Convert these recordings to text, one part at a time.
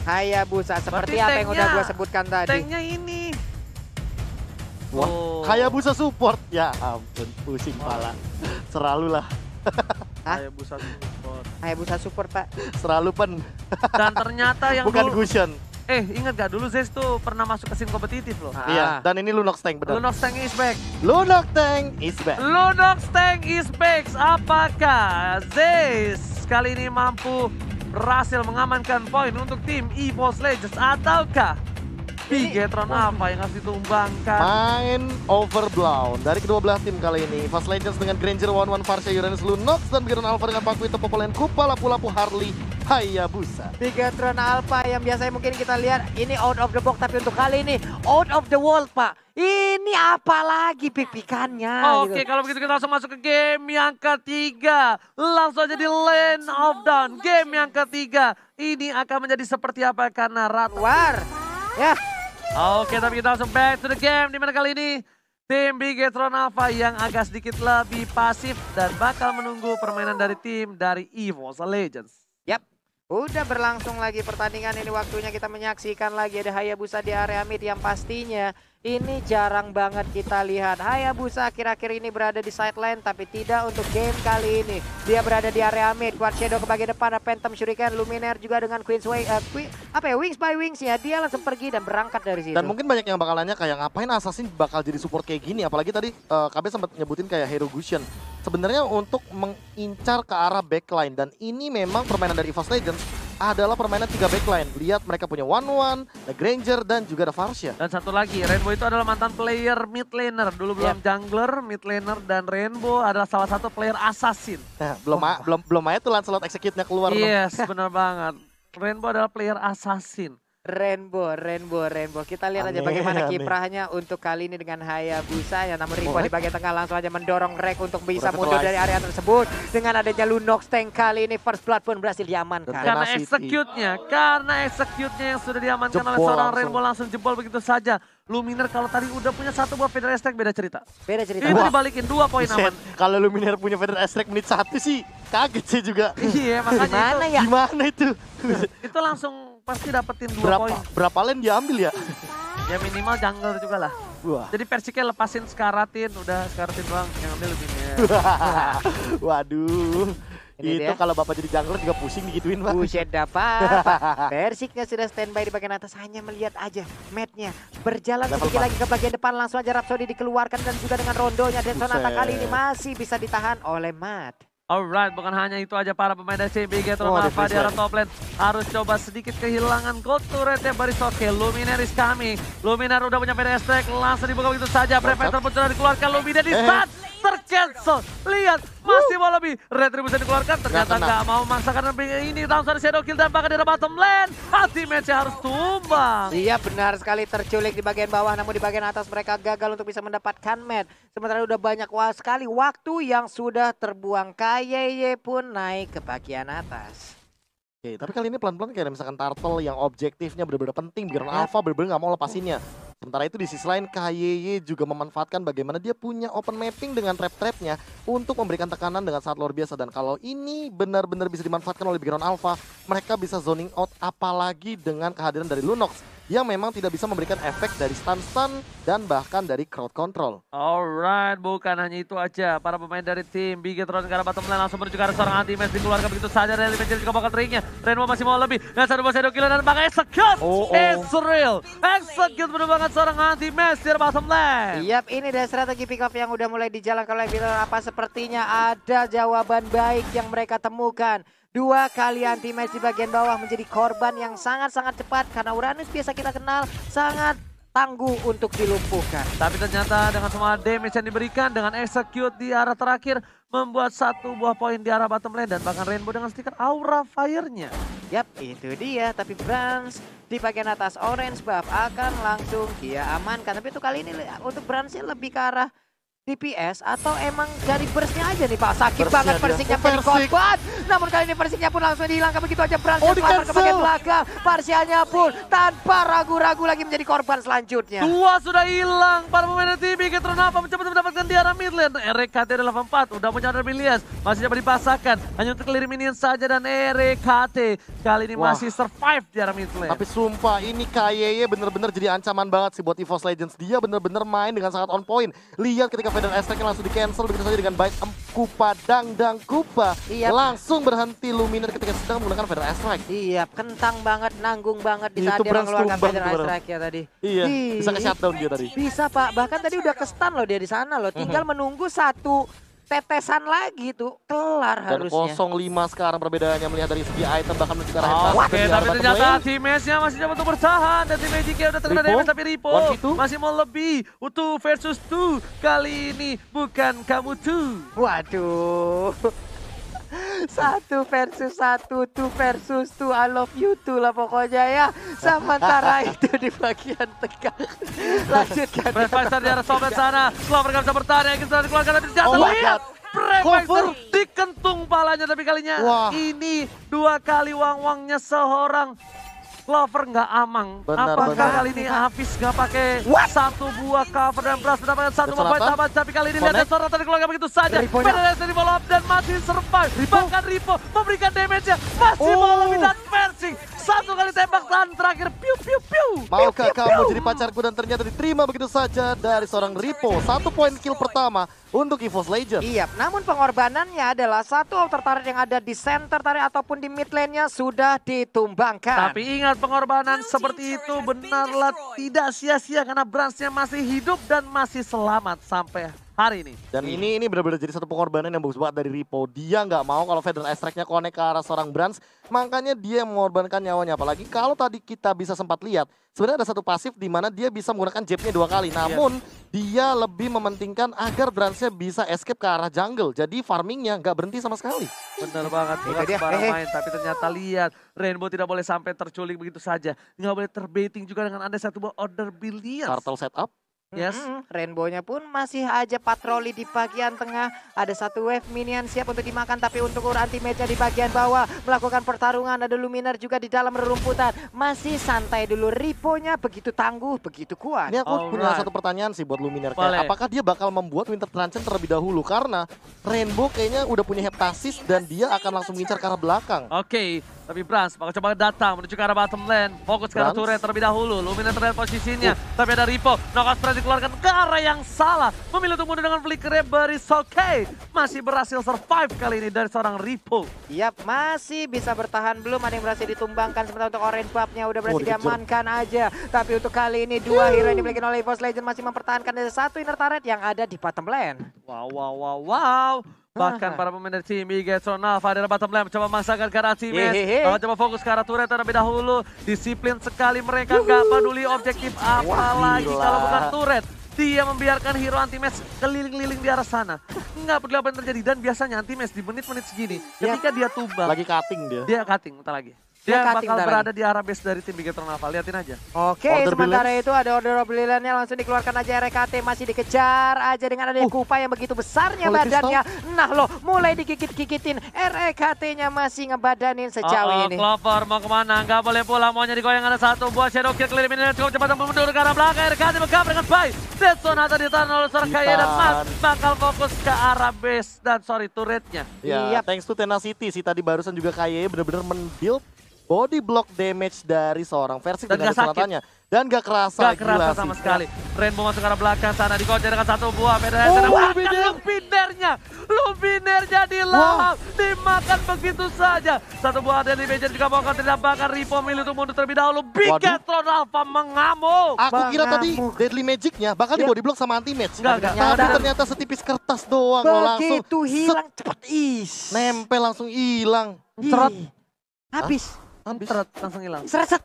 Hayabusa seperti apa yang udah gue sebutkan tadi. Tanknya ini. Wah, Hayabusa support. Ya ampun, pusing pala. Selalu lah. Hayabusa support. Hayabusa support, Pak. Selalu pen. Dan ternyata yang bukan dulu, Gusion. ingat gak dulu Zeus tuh pernah masuk ke scene kompetitif loh. Iya, dan ini Lunox Tank benar. Lunox Tank is back. Lunox Tank is back. Lunox Tank is back. Apakah Zeus kali ini mampu berhasil mengamankan poin untuk tim EVOS Legends ataukah Bigetron apa yang harus ditumbangkan? Main overblown dari kedua belah tim kali ini. EVOS Legends dengan Granger 1-1 Varsha Uranus Lunox dan Bigetron Alpha dengan Pakuito Popolen Kupa Lapu-Lapu Harley Hayabusa. Bigetron Alpha yang biasanya mungkin kita lihat ini out of the box, tapi untuk kali ini out of the world, Pak. Ini apa lagi pik-pikannya? Oke, kalau begitu kita langsung masuk ke game yang ketiga. Langsung aja di Land of Dawn. Game yang ketiga ini akan menjadi seperti apa karena War. Ya. Oke, tapi kita langsung back to the game. Dimana kali ini tim Bigetron Alpha yang agak sedikit lebih pasif dan bakal menunggu permainan dari tim dari EVOS Legends. Yap. Udah berlangsung lagi pertandingan ini, waktunya kita menyaksikan lagi ada Hayabusa di area mid yang pastinya ini jarang banget kita lihat. Hayabusa akhir-akhir ini berada di side lane tapi tidak untuk game kali ini. Dia berada di area mid, Quad Shadow ke bagian depan, ada Phantom Shuriken, Luminaire juga dengan Wings by Wings ya. Dia langsung pergi dan berangkat dari situ. Dan mungkin banyak yang bakal nanya kayak ngapain Assassin bakal jadi support kayak gini. Apalagi tadi KB sempat nyebutin kayak Hero Gusion. Sebenarnya untuk mengincar ke arah backline, dan ini memang permainan dari EVOS Legends adalah permainan 3 backline. Lihat mereka punya 1-1, ada Granger dan juga ada Varsha. Dan satu lagi, Rainbow itu adalah mantan player mid laner. Dulu belum jungler, mid laner, dan Rainbow adalah salah satu player assassin. Nah, belum aja tuh Lancelot execute-nya keluar. Yes, benar banget. Rainbow adalah player assassin. Rainbow. Kita lihat aja bagaimana kiprahnya untuk kali ini dengan Hayabusa ya. Namun Rivo di bagian tengah langsung aja mendorong Rek untuk bisa mundur dari area tersebut. Dengan adanya Lunox Tank kali ini first blood pun berhasil diamankan. Karena execute-nya yang sudah diamankan oleh seorang Rainbow langsung jebol begitu saja. Luminaire kalau tadi udah punya satu buah Feather Strike beda cerita. Itu dibalikin 2 poin aman. Kalau Luminaire punya Feather Strike menit 1 sih kaget sih juga. Iya, makanya Gimana itu? Itu langsung pasti dapetin 2 poin. Berapa lane diambil ya? Ya minimal jungle juga lah. Wah. Jadi Persika lepasin Skaratin, udah Skaratin doang yang ambil Luminaire. Waduh. Ini itu kalau bapak jadi jungler juga pusing digituin, Pak. Buset dapat. Persiknya sudah standby di bagian atas, hanya melihat aja matnya berjalan sedikit lagi ke bagian depan. Langsung aja Rhapsody dikeluarkan dan juga dengan rondonya dan Sonata kali ini masih bisa ditahan oleh Matt. Alright, bukan hanya itu aja, para pemain dari Bigetron Alpha di arah top lane harus coba sedikit kehilangan gold turretnya Barisoke. Luminaire is coming. Luminaire udah punya Feather Strike, langsung dibuka begitu saja. Brevetor pun sudah dikeluarkan, Luminaire di start. Tercancel, lihat masih mau lebih. Retribution dikeluarkan, ternyata nggak mau memaksa karena ini langsung ada Shadow Kill dan bahkan di bottom lane. Ultimate-nya harus tumbang. Iya benar sekali, terculik di bagian bawah, namun di bagian atas mereka gagal untuk bisa mendapatkan match. Sementara udah banyak sekali waktu yang sudah terbuang. KYY pun naik ke bagian atas. Oke, tapi kali ini pelan-pelan kayak misalkan Turtle yang objektifnya benar-benar penting, biar Alpha benar-benar nggak mau lepasinnya. Sementara itu di sisi lain KYY juga memanfaatkan bagaimana dia punya open mapping dengan trap-trapnya untuk memberikan tekanan dengan sangat luar biasa. Dan kalau ini benar-benar bisa dimanfaatkan oleh Bigetron Alpha, mereka bisa zoning out, apalagi dengan kehadiran dari Lunox yang memang tidak bisa memberikan efek dari stun-stun dan bahkan dari crowd control. Alright, bukan hanya itu aja. Para pemain dari tim Bigetron ke arah bottom lane langsung menuju ke arah seorang anti-match, dikeluarkan begitu saja dari Mencil juga bakal teringnya. Rainbow masih mau lebih. Dan satu buah Shadow Killer dan pakai execute. Israel execute merupakan seorang anti-match di arah bottom lane. Yap, ini dari strategi pick off yang udah mulai dijalankan oleh Bigetron. Apa sepertinya ada jawaban baik yang mereka temukan. 2 kali anti-match di bagian bawah menjadi korban yang sangat-sangat cepat karena Uranus biasa kita kenal sangat tangguh untuk dilumpuhkan. Tapi ternyata dengan semua damage yang diberikan dengan execute di arah terakhir membuat 1 buah poin di arah bottom lane dan bahkan Rainbow dengan stiker Aura Fire-nya. Yap, itu dia. Tapi Brans di bagian atas orange buff akan langsung dia amankan. Tapi itu kali ini untuk Bransnya lebih ke arah DPS atau emang dari burstnya aja nih Pak? Sakit banget Persiknya menjadi korban Namun kali ini versinya pun langsung dihilangkan begitu aja. Brans Oh, yang keluar ke di-cancel. bagian belakang. Parsialnya pun tanpa ragu-ragu lagi menjadi korban selanjutnya. Dua sudah hilang para pemain dari tim Bigetron Alpha mencoba untuk mendapatkan di arah mid lane. RKT adalah 4, udah punya order Bilias, masih dapat dipasangkan hanya untuk clear minion saja dan RKT kali ini Wah. masih survive di arah mid lane. Tapi sumpah ini KYY bener-bener jadi ancaman banget sih buat EVOS Legends. Dia bener-bener main dengan sangat on point. Lihat ketika Vader Aspect langsung di cancel begitu saja dengan baik Kupa Dang Kupa. Iya. Langsung berhenti Luminar ketika sedang menggunakan Vader Aspect. Iya, kentang banget, nanggung banget di Itu saat dia Brans mengeluarkan tumbang Vader tuh, Bro. Strike ya tadi. Iya, bisa ke shutdown dia tadi. Bisa Pak, bahkan tadi udah ke stun loh dia di sana loh. Tinggal menunggu satu tetesan lagi tuh, kelar Dan harusnya. 0-5 sekarang perbedaannya melihat dari segi item bahkan menuju ke arah head Oke, basket di arah tapi bottom ternyata lane. teammates-nya masih coba untuk bertahan dan tim Magicnya udah terkena Ripo, damage tapi Ripo 1v2. masih mau lebih. 2 versus 2 kali ini bukan kamu 2. Waduh. 1 versus 1, 2 versus 2, I love you too lah pokoknya ya. Sementara itu di bagian tengah. Lanjutkan. Breakfast di arah Sobat sana. Clover gak bisa bertahan ya, kita dikeluarkan tapi jatuh. Oh my Lihat, God. Breakfast Cover. dikentung palanya tapi kalinya Wah. ini 2 kali wang-wangnya seorang Clover nggak amang. Benar, Apakah benar. kali ini Hafiz nggak pakai satu buah cover dan Bras mendapatkan satu Betul membuat apa? sahabat. Tapi kali ini lihat Connect. Desora tadi keluarga begitu saja. Riponya. PDS dari follow up dan masih survive. Bahkan Ripo memberikan damage-nya. Masih mau Oh. lebih dan versing. Satu kali tembak tahan terakhir. Piu piu piu. Maukah kamu jadi pacarku dan ternyata diterima begitu saja dari seorang Ripo. 1 poin kill pertama untuk EVOS Legends. Iya, namun pengorbanannya adalah satu outer turret yang ada di center turret ataupun di mid lane-nya sudah ditumbangkan. Tapi ingat pengorbanan seperti itu benarlah tidak sia-sia karena Bransnya masih hidup dan masih selamat sampai hari ini. Dan ini benar-benar jadi satu pengorbanan yang bagus banget dari Ripo. Dia nggak mau kalau Vader Aspect-nya connect ke arah seorang Brans, makanya dia mengorbankan nyawanya. Apalagi kalau tadi kita bisa sempat lihat, sebenarnya ada satu pasif di mana dia bisa menggunakan jabnya 2 kali. Namun dia lebih mementingkan agar Bransnya bisa escape ke arah jungle. Jadi farmingnya nggak berhenti sama sekali. Bener banget, bukan dia. sembarang main. Tapi ternyata lihat, Rainbow tidak boleh sampai terculik begitu saja. Nggak boleh terbaiting juga dengan ada satu buah order Billions. Turtle setup. Yes. Rainbow-nya pun masih aja patroli di bagian tengah. Ada satu wave minion siap untuk dimakan, tapi untuk anti-mage di bagian bawah melakukan pertarungan. Ada Luminar juga di dalam rerumputan. Masih santai dulu. Ripo-nya begitu tangguh, begitu kuat. Ini aku punya Alright. satu pertanyaan sih buat Luminar. Boleh. Apakah dia bakal membuat Winter Transcend terlebih dahulu? Karena Rainbow kayaknya udah punya heptasis dan dia akan langsung mengincar ke arah belakang. Oke, tapi Brans bakal coba datang menuju ke arah bottom lane. Fokus ke arah Brans. turret terlebih dahulu. Luminar terlihat posisinya. Tapi ada Ripo. Knockout spread dikeluarkan ke arah yang salah. Memilih untuk mundur dengan flicker Barisoke. Masih berhasil survive kali ini dari seorang Ripo. Yap, masih bisa bertahan. Belum ada yang berhasil ditumbangkan. Sementara untuk orange buff-nya udah berhasil dikejar. diamankan aja. Tapi untuk kali ini 2 hero yang dimiliki oleh EVOS Legends masih mempertahankan ada 1 inner turret yang ada di bottom lane. Wow. Bahkan para pemain dari tim Bigetron Alpha dari bottom lane mencoba memasangkan ke arah teammates. Hehehe. Bakal coba fokus ke arah turret terlebih dahulu. Disiplin sekali mereka, nggak peduli objektif apalagi gila. kalau bukan turret. Dia membiarkan hero anti-match keliling-liling di arah sana. Nggak peduli apa yang terjadi. Dan biasanya anti-match di menit-menit segini, ketika dia tumbang, Lagi cutting dia. dia cutting, bentar lagi. Dia Dia cutting bakal bentar berada di arah base dari tim Bigetron Alpha. Liatin aja. Oke, Order sementara Brilliance. itu ada order brilliance-nya langsung dikeluarkan aja RKT. Masih dikejar aja dengan adanya Kupa yang begitu besarnya Holy badannya. Nah loh, mulai digigit-gigitin. RKT-nya masih ngebadanin sejauh ini. Clover mau kemana? Nggak boleh pulang, maunya digoyang. Ada satu buah shadow kill clear minion cukup cepat mundur ke arah belakang. RKT bergabung dengan baik. Detsonata ditahan oleh seorang Kaya dan Mas bakal fokus ke arah base dan turretnya. Ya, Yap. thanks to Tenacity sih tadi barusan juga KYE bener-bener men-build body block damage dari seorang versi Dan dengan gak sakit. kesempatannya. Dan gak kerasa, Gak kerasa gila sama sih. sekali. Rainbow masuk ke arah belakang sana, dikocer dengan satu buah. Luminernya dilahap, dimakan begitu saja. Satu buah dari Major juga mau terdapatkan. Ripo milih untuk mundur terlebih dahulu. Bigetron Alpha mengamuk. Aku kira tadi Mengamuk. deadly magicnya bakal di body block sama anti-match. Enggak. Tapi ternyata setipis kertas doang loh, langsung Begitu hilang cepet is. nempel langsung hilang. Cerot. Habis. Teret, langsung hilang. Seret.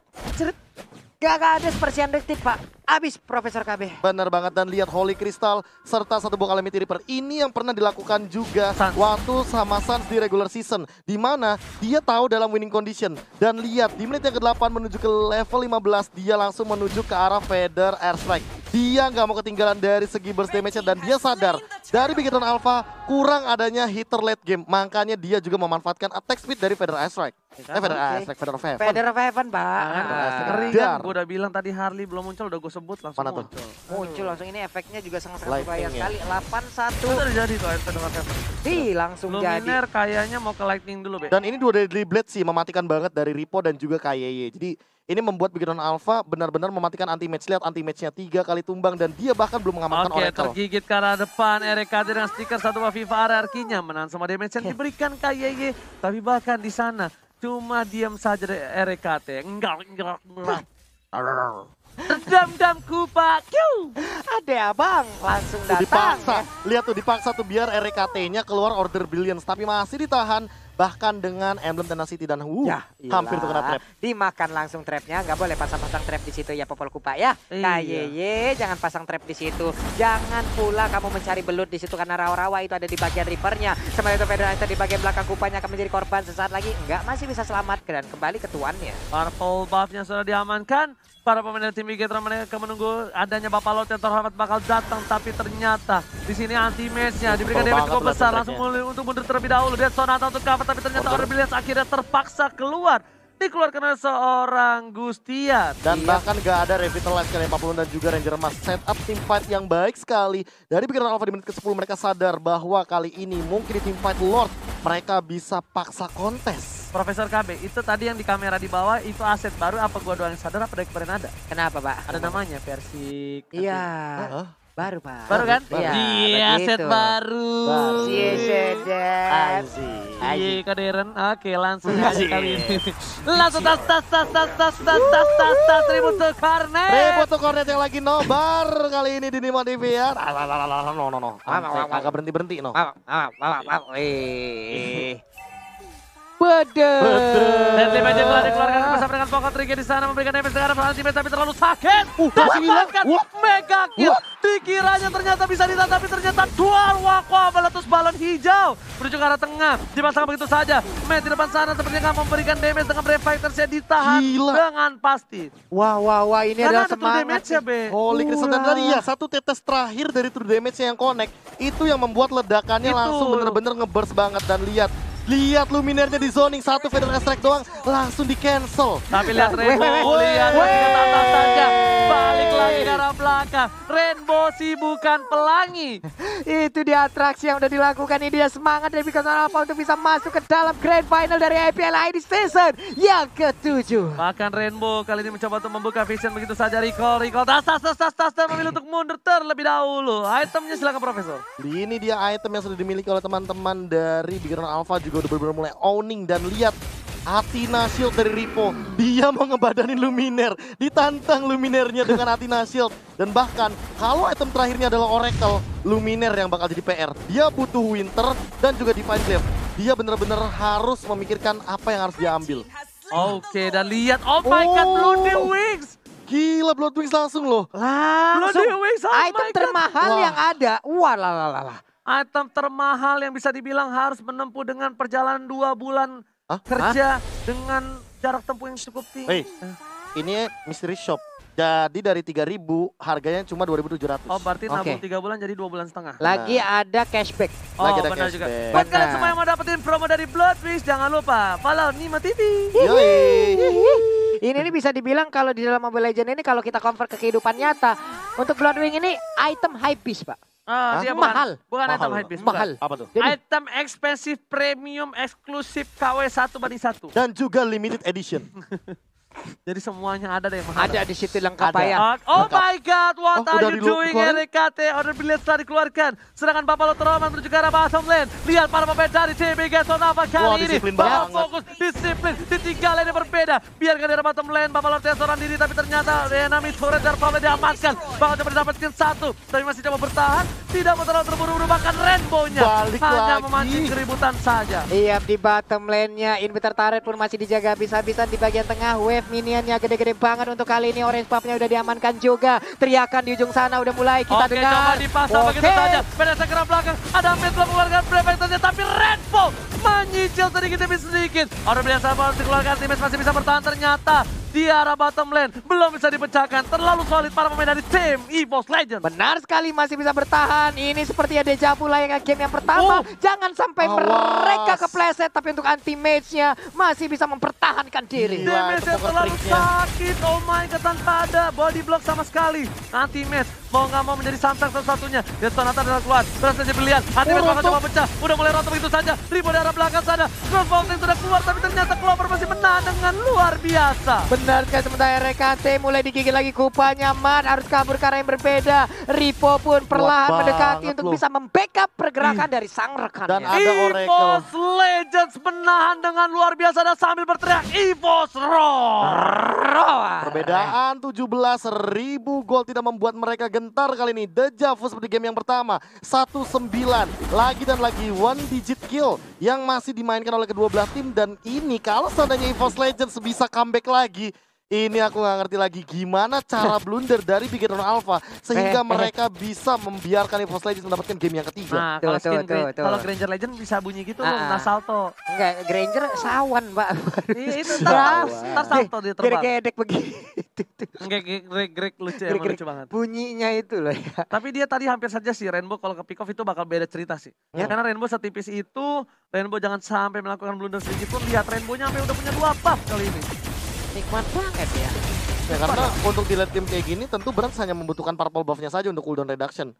Gak ada sepersian detik Pak. Habis Profesor KB. Bener banget, dan lihat Holy Crystal serta satu buah Calamity Reaper. Ini yang pernah dilakukan juga Suns. waktu sama Suns di regular season. Dimana dia tahu dalam winning condition. Dan lihat di menit yang ke-8 menuju ke level 15 dia langsung menuju ke arah Feather Airstrike. Dia nggak mau ketinggalan dari segi burst damage dan dia sadar dari Bigetron Alpha kurang adanya hitter late game. Makanya dia juga memanfaatkan attack speed dari Feather Airstrike. Feather Airstrike, Feather of Heaven. Feather of Heaven, Pak. Ngeri Dar. kan, gue udah bilang tadi Harley belum muncul, udah gue sebut langsung Mana tuh? muncul. Muncul langsung, ini efeknya juga sangat-sangat Lightning berbahaya ya. sekali. 8-1. Itu udah jadi tuh Feather of Heaven. Langsung jadi. Luminer kayaknya mau ke Lightning dulu, Be. Dan ini dua Deadly Blade sih mematikan banget dari Ripo dan juga KYY. Jadi ini membuat Bigetron Alpha benar-benar mematikan anti-match. Lihat anti-matchnya 3 kali tumbang dan dia bahkan belum mengamankan Oke, Oracle. tergigit ke arah depan. RKT dengan stiker 1 buah FIFA hierarkinya menahan semua damage yang diberikan KYY. Tapi bahkan di sana cuma diam saja dari RKT. Enggak. Dam-damku Pak. Ada abang, langsung Tuh datang. dipaksa, lihat tuh dipaksa tuh biar RKT-nya keluar Order Brilliance. Tapi masih ditahan bahkan dengan Emblem Tenacity dan Ya, hampir tuh kena trap. Dimakan langsung trapnya, nggak boleh pasang-pasang trap di situ ya Popol Kupa ya. Iya. KYY jangan pasang trap di situ. Jangan pula kamu mencari belut di situ karena rawa-rawa itu ada di bagian Reaper-nya. Sementara itu Federation di bagian belakang Kupanya akan menjadi korban sesaat lagi. Enggak, masih bisa selamat dan kembali ke tuannya. Purple buff-nya sudah diamankan. Para pemain dari tim Bigetron mereka menunggu adanya Bapak Lot yang terhormat bakal datang, tapi ternyata di sini anti-match-nya diberikan damage cukup besar, langsung mulai untuk mundur terlebih dahulu. Dead Sonata untuk cover, tapi ternyata Order Brilliance akhirnya terpaksa keluar. Dikeluarkan oleh seorang Gustian. Dan bahkan gak ada Revitalize kali 50 dan juga Ranger Emas. Setup tim fight yang baik sekali. Dari Bigetron Alpha di menit ke-10 mereka sadar bahwa kali ini mungkin di tim fight Lord mereka bisa paksa kontes. Profesor KB, itu tadi yang di kamera di bawah itu aset baru apa gua doang yang sadar apa dari kemarin ada? Kenapa, Pak? Ada namanya versi... Iya. Hah? Baru, Pak. Baru kan? Iya, Iya, aset begitu. baru. Iya, sedap. Iya, Kaderen. Oke, langsung aja Asik. kali ini. Langsung tas ribut tuh Cornet. Rebo tuh Cornet yang lagi nobar kali ini di Nimo TV ya. No. Agak berhenti no. Dan tim aja telah dikeluarkan bersama dengan Pokok Trigger di sana memberikan damage dengan anti-match tapi terlalu sakit. Dan masih hilang. dapatkan Wah. mega kill. Dikiranya ternyata bisa ditahan tapi ternyata dual Wakwa meletus balon hijau. Menuju ke arah tengah. Dipasang begitu saja. Matt di depan sana sepertinya akan memberikan damage dengan Brave Fighters-nya ditahan Gila. dengan pasti. Wah, ini Karena adalah ada tuh semangat. damage-nya, Be. Holy Crystal dan tadi ya satu tetes terakhir dari true damage yang connect itu yang membuat ledakannya Itu. langsung bener-bener ngeburst banget dan lihat Luminernya di zoning satu Feather Strike doang langsung di cancel. Tapi lihat Rainbow, lihat tata saja. Balik lagi ke arah belakang. Rainbow sih bukan pelangi. Itu dia atraksi yang udah dilakukan. Ini dia semangat dari Bigetron Alpha untuk bisa masuk ke dalam Grand Final dari IPL ID Season yang ke-7. Bahkan Rainbow kali ini mencoba untuk membuka vision begitu saja. Recall. Tas dan memilih untuk mundur terlebih dahulu. Itemnya silakan Profesor. Ini dia item yang sudah dimiliki oleh teman-teman dari Bigetron Alpha juga udah benar-benar mulai owning dan lihat Athena Shield dari Ripo. Dia mau ngebadanin Luminer, ditantang Luminernya dengan Athena Shield. Dan bahkan kalau item terakhirnya adalah Oracle, Luminer yang bakal jadi PR. Dia butuh Winter dan juga Divine Glaive. Dia benar-benar harus memikirkan apa yang harus dia ambil. Oke, dan lihat. Oh my god, Bloody Wings. Gila Blood Wings langsung loh. Langsung Bloody Wings, oh item my God. termahal Wah. yang ada. Wah, lah. Item termahal yang bisa dibilang harus menempuh dengan perjalanan 2 bulan Hah? kerja dengan jarak tempuh yang cukup tinggi. Ini Mystery Shop. Jadi dari 3.000 harganya cuma 2.700. Oh, berarti nabung Oke. 3 bulan jadi 2 bulan setengah. Lagi ada cashback. Oh, Lagi ada benar juga. cashback. Buat kalian Benar. semua yang mau dapetin promo dari Bloodwings, jangan lupa follow Nima TV. Yoi. Ini bisa dibilang kalau di dalam Mobile Legends ini kalau kita convert ke kehidupan nyata, untuk Bloodwing ini item high piece, Pak. Ah, Hah? dia Mahal. Bukan item Mahal. hypebeast, Mahal. Apa tuh? Jadi- Item expensive premium eksklusif KW 1/1. Dan juga limited edition. Jadi semuanya ada deh yang mahal. Ada di situ lengkap Ada. ya. Oh Lengkap. my god, what Oh, are udah you doing dikeluarin? RKT? Order Brilliance telah dikeluarkan. Sedangkan Bapak Lotroman menuju ke arah bottom lane. Lihat para pemain dari tim Bigetron Alpha Wah, kali ini. disiplin Dia banget. fokus, disiplin, di 3 lane yang berbeda. Biarkan di arah bottom lane, Bapak Lotroman seorang diri. Tapi ternyata Dynamic Turret dari Pablo diamankan. Bakal coba didapatkan 1. Tapi masih coba bertahan. Tidak mau terlalu terburu-buru. Bahkan Rainbow-nya Balik hanya lagi. memancing keributan saja. Iya, di bottom lane-nya inverter turret pun masih dijaga habis-habisan di bagian tengah. Wave minionnya gede-gede banget untuk kali ini. Orange buff-nya udah diamankan juga. Teriakan di ujung sana udah mulai kita Oke, dengar. coba dipasang begitu Oke. saja. Pada segera belakang, ada Mid belum mengeluarkan Preventornya, tapi Rainbow menyicil sedikit demi sedikit. Orang biasa harus dikeluarkan, Times masih bisa bertahan ternyata. di arah bottom lane. Belum bisa dipecahkan, terlalu solid para pemain dari tim EVOS Legends. Benar sekali, masih bisa bertahan. Ini seperti ada deja vu layaknya game yang pertama. Jangan sampai mereka kepleset, tapi untuk anti-mage-nya masih bisa mempertahankan diri. Damage-nya terlalu sakit, oh my god, tanpa ada body block sama sekali. Anti-mage mau nggak mau menjadi samsak satu-satunya. Dan Sonata adalah keluar, terus saja berlian. Anti-mage bakal coba pecah, udah mulai rontok begitu saja. Ribo dari arah belakang sana, cross vaulting sudah keluar, tapi ternyata Clover masih menahan dengan luar biasa. Benar sekali, sementara RKT mulai digigit lagi kupanya. Mat harus kabur ke arah yang berbeda. Ripo pun perlahan mendekati untuk bisa membackup pergerakan dari sang rekannya. Dan ada Oracle. EVOS Legends menahan dengan luar biasa dan sambil berteriak EVOS Roar. Perbedaan 17.000 gol tidak membuat mereka gentar kali ini. Deja vu seperti game yang pertama. 1-9. Lagi dan lagi one digit kill yang masih dimainkan oleh kedua belah tim. Dan ini kalau seandainya EVOS Legends bisa comeback lagi, ini aku nggak ngerti lagi gimana cara blunder dari Bigetron Alpha sehingga mereka bisa membiarkan EVOS Legends mendapatkan game yang ketiga. Nah, kalau Granger Legend bisa bunyi gitu loh, nah salto. Enggak, Granger sawan, Pak. Iya itu ntar salto dia terbang. Gedek begitu. Enggak, Greg lucu, emang lucu banget. Bunyinya itu loh ya. Tapi dia tadi hampir saja sih Rainbow kalau ke pick off itu bakal beda cerita sih. Karena Rainbow setipis itu, Rainbow jangan sampai melakukan blunder sedikit pun. Lihat Rainbow-nya sampai udah punya 2 buff kali ini. Nikmat banget ya. Ya, karena untuk di late game kayak gini tentu Brands hanya membutuhkan purple buff-nya saja untuk cooldown reduction.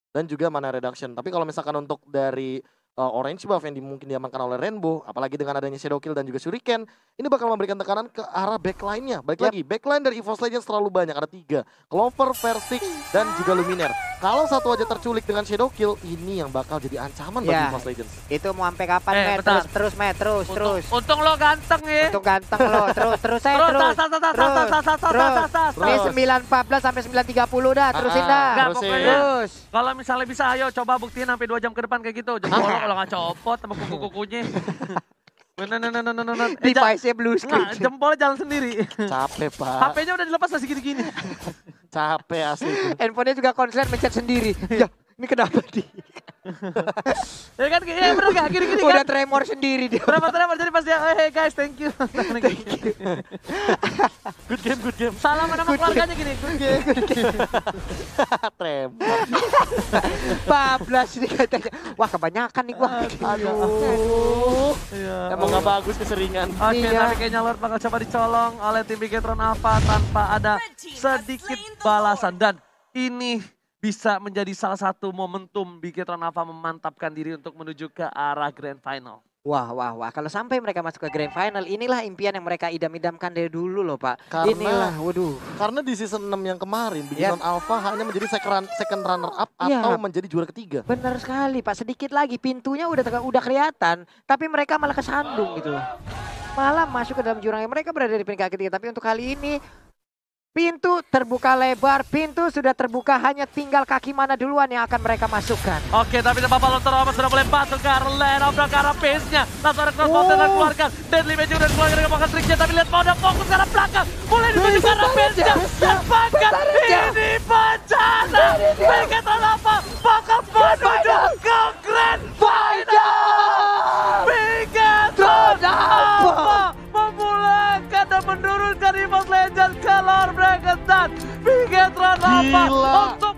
Dan juga mana reduction. Tapi kalau misalkan untuk dari orange buff yang mungkin diamankan oleh Rainbow, apalagi dengan adanya Shadow Kill dan juga Shuriken, ini bakal memberikan tekanan ke arah backline-nya. Balik lagi, backline dari EVOS Legends terlalu banyak, ada 3. Clover, Versix, dan juga Luminaire. Kalau satu aja terculik dengan Shadow Kill, ini yang bakal jadi ancaman bagi EVOS Legends. Itu mau sampai kapan, Matt? Terus, Matt, terus. Untung lo ganteng ya. Untung ganteng lo, terus. Ini 9.14 sampai 9.30 dah, terusin dah. Terus. Kalau misalnya bisa, ayo coba buktiin sampai 2 jam ke depan kayak gitu. Jempol kalau nggak copot sama kuku-kukunya. Device-nya blue screen. Jempolnya jalan sendiri. Capek, Pak. HP-nya udah dilepas masih gini-gini. Capek asli. Handphonenya juga konslet mencet sendiri. Ya, ini kenapa di? Ya kan, ya bener gak? Gini-gini kan? Udah tremor sendiri dia. Tremor, jadi pas dia, hey guys, thank you. Good game. Salam sama keluarganya gini, good game. Tremor. 14 nih katanya. Wah kebanyakan nih gua. Aduh. Emang gak bagus keseringan. Oke, tapi kayaknya Lord bakal coba dicolong oleh tim Bigetron Alpha tanpa ada sedikit balasan. Dan ini bisa menjadi salah satu momentum Bigetron Alpha memantapkan diri untuk menuju ke arah Grand Final. Wah. Kalau sampai mereka masuk ke Grand Final, inilah impian yang mereka idam-idamkan dari dulu loh, Pak. Karena di season 6 yang kemarin, Bigetron Alpha hanya menjadi second runner up atau menjadi juara ketiga. Benar sekali, Pak. Sedikit lagi pintunya udah kelihatan, tapi mereka malah kesandung gitu loh. Malah masuk ke dalam jurang. Mereka berada di peringkat ketiga, tapi untuk kali ini pintu terbuka lebar, pintu sudah terbuka, hanya tinggal kaki mana duluan yang akan mereka masukkan. Oke, tapi tidak apa-apa, Lontar Roma sudah mulai masuk ke arah lane of the arah pace-nya. Langsung ada crossbow dan keluarkan. Deadly Magic udah keluar dari pocket trick-nya, tapi lihat mau ada fokus ke arah belakang. Mulai dituju ke arah pace-nya. Dan bahkan ini bencana. Bigetron Alpha bakal menuju ke Grand Final. Bigetron Alpha memulangkan dan menurunkan EVOS Legends ke Lord Bracket dan Bigetron Alpha untuk